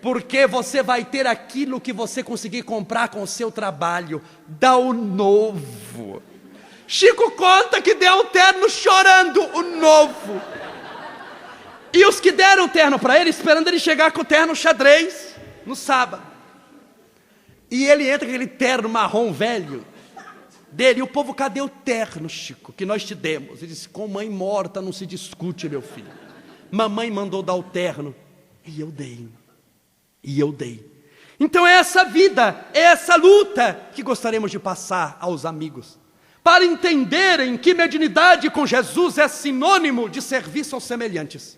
Porque você vai ter aquilo que você conseguir comprar com o seu trabalho. Dá o novo. Chico conta que deu o terno chorando, o novo. E os que deram o terno para ele, esperando ele chegar com o terno xadrez, no sábado. E ele entra com aquele terno marrom velho dele. E o povo: cadê o terno, Chico, que nós te demos? Ele disse: com mãe morta não se discute, meu filho. Mamãe mandou dar o terno. E eu dei. Então é essa vida, é essa luta que gostaríamos de passar aos amigos, para entenderem que mediunidade com Jesus é sinônimo de serviço aos semelhantes.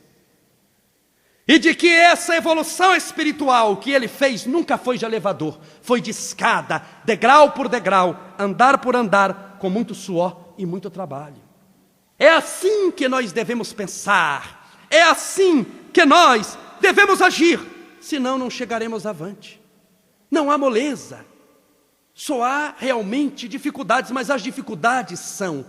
E de que essa evolução espiritual que ele fez nunca foi de elevador, foi de escada, degrau por degrau, andar por andar, com muito suor e muito trabalho. É assim que nós devemos pensar, é assim que nós devemos agir, senão não chegaremos avante. Não há moleza, só há realmente dificuldades, mas as dificuldades são,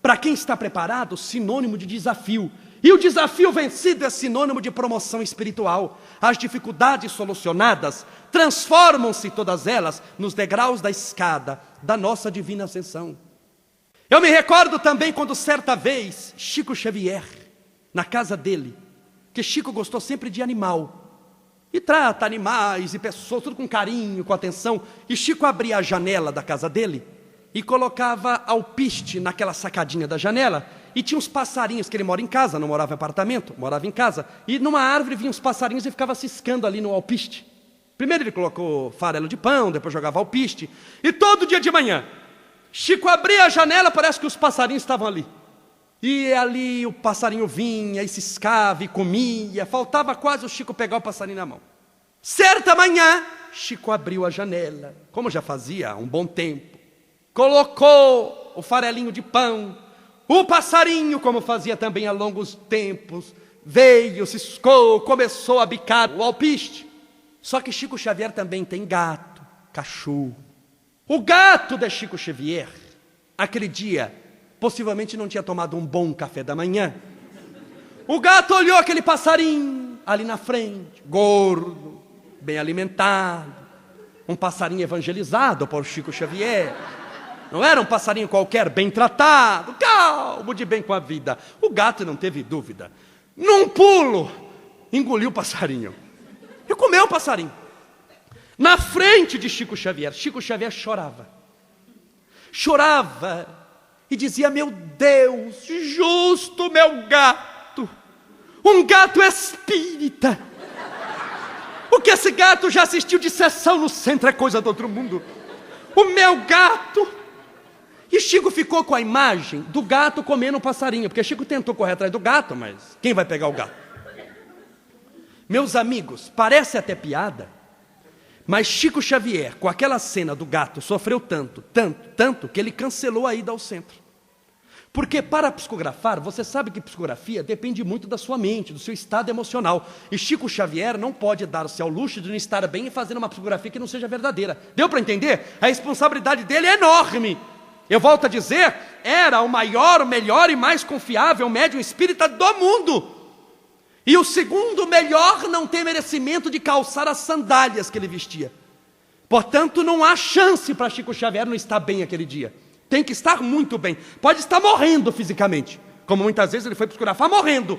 para quem está preparado, sinônimo de desafio. E o desafio vencido é sinônimo de promoção espiritual. As dificuldades solucionadas transformam-se todas elas nos degraus da escada da nossa divina ascensão. Eu me recordo também quando certa vez Chico Xavier, na casa dele, que Chico gostou sempre de animal, e trata animais e pessoas tudo com carinho, com atenção, e Chico abria a janela da casa dele e colocava alpiste naquela sacadinha da janela. E tinha uns passarinhos, que ele mora em casa, não morava em apartamento, morava em casa. E numa árvore vinham uns passarinhos e ficava ciscando ali no alpiste. Primeiro ele colocou farelo de pão, depois jogava alpiste. E todo dia de manhã, Chico abria a janela, parece que os passarinhos estavam ali. E ali o passarinho vinha e ciscava e comia. Faltava quase o Chico pegar o passarinho na mão. Certa manhã, Chico abriu a janela, como já fazia há um bom tempo. Colocou o farelinho de pão. O passarinho, como fazia também há longos tempos, veio, ciscou, começou a bicar o alpiste. Só que Chico Xavier também tem gato, cachorro. O gato de Chico Xavier, aquele dia, possivelmente não tinha tomado um bom café da manhã. O gato olhou aquele passarinho ali na frente, gordo, bem alimentado. Um passarinho evangelizado por Chico Xavier. Não era um passarinho qualquer, bem tratado, calmo, de bem com a vida. O gato não teve dúvida. Num pulo, engoliu o passarinho. E comeu o passarinho. Na frente de Chico Xavier chorava. Chorava e dizia: meu Deus, justo meu gato. Um gato espírita. O que esse gato já assistiu de sessão no centro é coisa do outro mundo. O meu gato. E Chico ficou com a imagem do gato comendo um passarinho, porque Chico tentou correr atrás do gato, mas quem vai pegar o gato? Meus amigos, parece até piada, mas Chico Xavier, com aquela cena do gato, sofreu tanto, que ele cancelou a ida ao centro. Porque para psicografar, você sabe que psicografia depende muito da sua mente, do seu estado emocional. E Chico Xavier não pode dar-se ao luxo de não estar bem e fazer uma psicografia que não seja verdadeira. Deu para entender? A responsabilidade dele é enorme. Eu volto a dizer, era o maior, o melhor e mais confiável médium espírita do mundo. E o segundo melhor não tem merecimento de calçar as sandálias que ele vestia. Portanto, não há chance para Chico Xavier não estar bem aquele dia. Tem que estar muito bem. Pode estar morrendo fisicamente, como muitas vezes ele foi psicografar morrendo.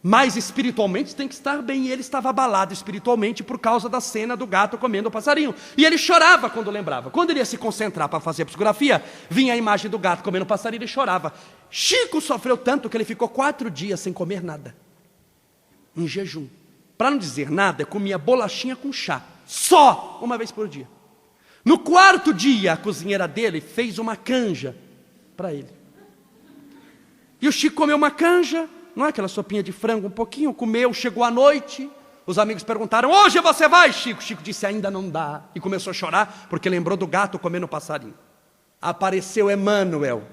Mas espiritualmente tem que estar bem. E ele estava abalado espiritualmente por causa da cena do gato comendo o passarinho. E ele chorava quando lembrava. Quando ele ia se concentrar para fazer a psicografia, vinha a imagem do gato comendo o passarinho e ele chorava. Chico sofreu tanto que ele ficou 4 dias sem comer nada, em jejum. Para não dizer nada, comia bolachinha com chá, só uma vez por dia. No 4º dia, a cozinheira dele fez uma canja para ele. E o Chico comeu uma canja, não é aquela sopinha de frango, um pouquinho, comeu, chegou à noite. Os amigos perguntaram, hoje você vai, Chico? Chico disse, ainda não dá. E começou a chorar, porque lembrou do gato comendo o passarinho. Apareceu Emmanuel,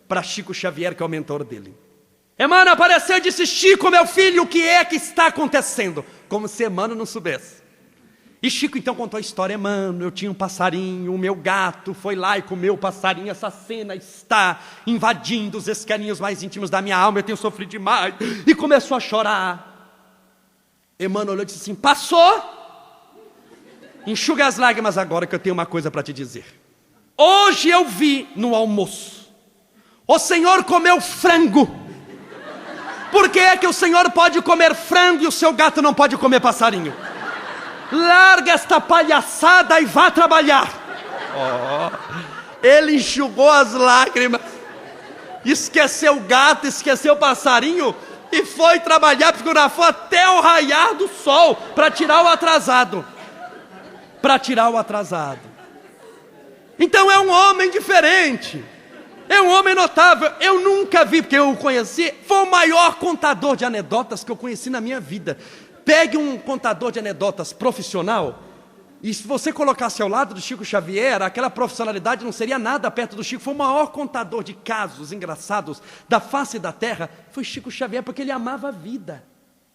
para Chico Xavier, que é o mentor dele. Emmanuel apareceu e disse, Chico, meu filho, o que é que está acontecendo? Como se Emmanuel não soubesse. E Chico então contou a história, Emmanuel, eu tinha um passarinho, o meu gato foi lá e comeu o passarinho, essa cena está invadindo os escaninhos mais íntimos da minha alma, eu tenho sofrido demais. E começou a chorar. Emmanuel olhou e disse assim, passou? Enxuga as lágrimas agora que eu tenho uma coisa para te dizer. Hoje eu vi no almoço, o Senhor comeu frango. Por que é que o Senhor pode comer frango e o seu gato não pode comer passarinho? Larga esta palhaçada e vá trabalhar. Ele enxugou as lágrimas, esqueceu o gato, esqueceu o passarinho e foi trabalhar, psicografou até o raiar do sol para tirar o atrasado. Então é um homem diferente, é um homem notável. Eu nunca vi, porque eu o conheci, foi o maior contador de anedotas que eu conheci na minha vida. Pegue um contador de anedotas profissional, e se você colocasse ao lado do Chico Xavier, aquela profissionalidade não seria nada perto do Chico. Foi o maior contador de casos engraçados da face da terra, foi Chico Xavier, porque ele amava a vida.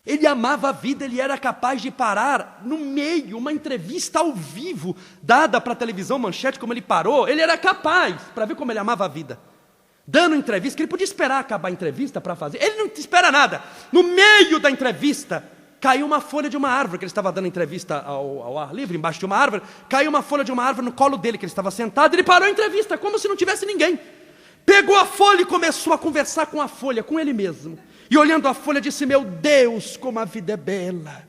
Ele amava a vida, ele era capaz de parar no meio, uma entrevista ao vivo, dada para a televisão Manchete, como ele parou, ele era capaz, para ver como ele amava a vida. Dando entrevista, que ele podia esperar acabar a entrevista para fazer, ele não espera nada. No meio da entrevista, caiu uma folha de uma árvore, que ele estava dando entrevista ao ar livre, embaixo de uma árvore, caiu uma folha de uma árvore no colo dele, que ele estava sentado, ele parou a entrevista, como se não tivesse ninguém. Pegou a folha e começou a conversar com a folha, com ele mesmo. E olhando a folha, disse, meu Deus, como a vida é bela.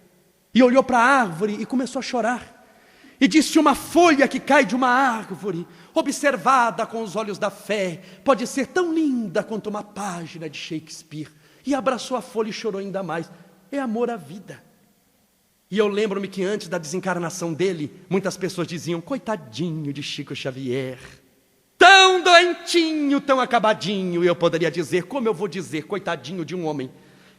E olhou para a árvore e começou a chorar. E disse, uma folha que cai de uma árvore, observada com os olhos da fé, pode ser tão linda quanto uma página de Shakespeare. E abraçou a folha e chorou ainda mais. É amor à vida. E eu lembro-me que antes da desencarnação dele, muitas pessoas diziam, coitadinho de Chico Xavier, tão doentinho, tão acabadinho. E eu poderia dizer, como eu vou dizer, coitadinho de um homem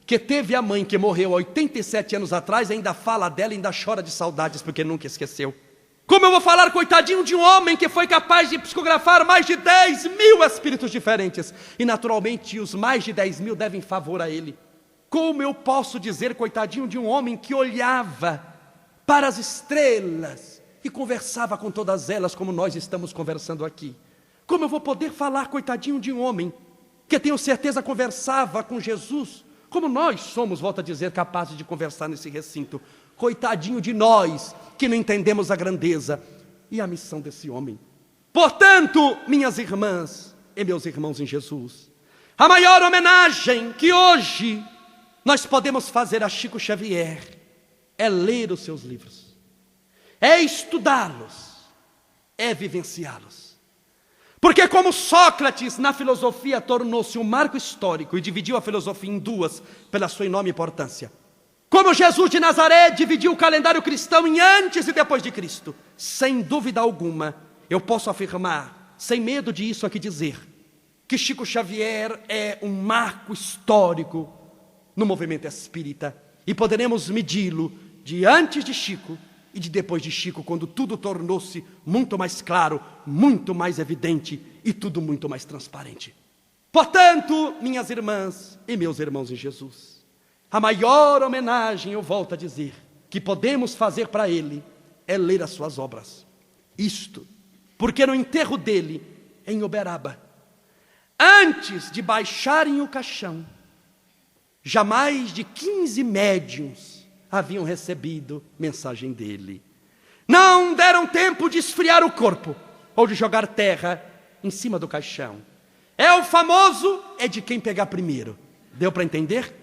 que teve a mãe que morreu há 87 anos atrás, ainda fala dela, ainda chora de saudades porque nunca esqueceu. Como eu vou falar, coitadinho de um homem que foi capaz de psicografar mais de 10.000 espíritos diferentes, e naturalmente os mais de 10.000 devem favor a ele. Como eu posso dizer, coitadinho de um homem que olhava para as estrelas e conversava com todas elas como nós estamos conversando aqui? Como eu vou poder falar, coitadinho de um homem que tenho certeza conversava com Jesus, como nós somos, volto a dizer, capazes de conversar nesse recinto? Coitadinho de nós que não entendemos a grandeza e a missão desse homem. Portanto, minhas irmãs e meus irmãos em Jesus, a maior homenagem que hoje nós podemos fazer a Chico Xavier é ler os seus livros, é estudá-los, é vivenciá-los. Porque como Sócrates na filosofia tornou-se um marco histórico e dividiu a filosofia em duas pela sua enorme importância, como Jesus de Nazaré dividiu o calendário cristão em antes e depois de Cristo, sem dúvida alguma, eu posso afirmar, sem medo de isso aqui dizer, que Chico Xavier é um marco histórico no movimento espírita, e poderemos medi-lo de antes de Chico e de depois de Chico, quando tudo tornou-se muito mais claro, muito mais evidente e tudo muito mais transparente. Portanto, minhas irmãs e meus irmãos em Jesus, a maior homenagem, eu volto a dizer, que podemos fazer para ele é ler as suas obras. Isto, porque no enterro dele, em Uberaba, antes de baixarem o caixão, já mais de 15 médiuns haviam recebido mensagem dele. Não deram tempo de esfriar o corpo ou de jogar terra em cima do caixão. É o famoso, é de quem pegar primeiro. Deu para entender?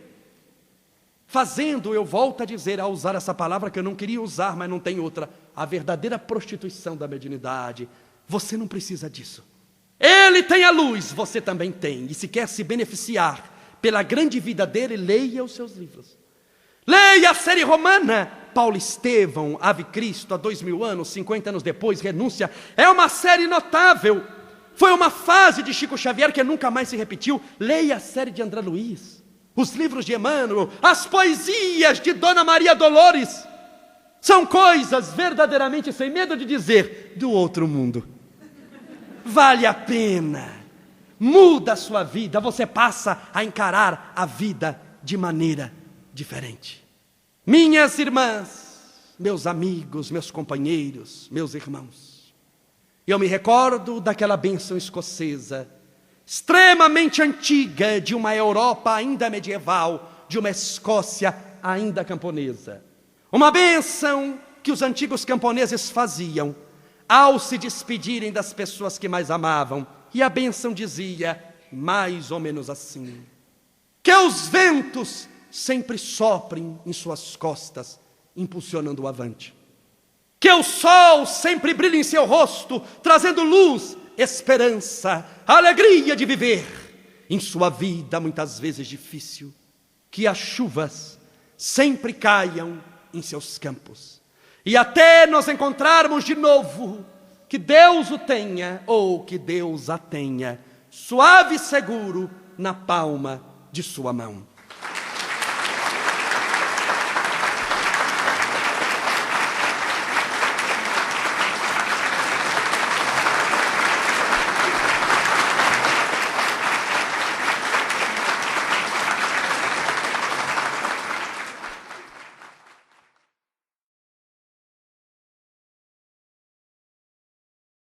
Fazendo, eu volto a dizer, a usar essa palavra que eu não queria usar, mas não tem outra, a verdadeira prostituição da mediunidade. Você não precisa disso. Ele tem a luz, você também tem. E se quer se beneficiar pela grande vida dele, leia os seus livros. Leia a série romana. Paulo Estevão, Ave Cristo, há 2000 anos, 50 anos depois, Renúncia. É uma série notável. Foi uma fase de Chico Xavier que nunca mais se repetiu. Leia a série de André Luiz, os livros de Emmanuel, as poesias de Dona Maria Dolores. São coisas verdadeiramente, sem medo de dizer, do outro mundo. Vale a pena. Muda a sua vida, você passa a encarar a vida de maneira diferente. Minhas irmãs, meus amigos, meus companheiros, meus irmãos, eu me recordo daquela bênção escocesa, extremamente antiga, de uma Europa ainda medieval, de uma Escócia ainda camponesa. Uma bênção que os antigos camponeses faziam ao se despedirem das pessoas que mais amavam. E a bênção dizia mais ou menos assim: que os ventos sempre soprem em suas costas, impulsionando-o avante. Que o sol sempre brilhe em seu rosto, trazendo luz, esperança, alegria de viver em sua vida muitas vezes difícil. Que as chuvas sempre caiam em seus campos. E até nos encontrarmos de novo, que Deus o tenha, ou que Deus a tenha, suave e seguro na palma de sua mão.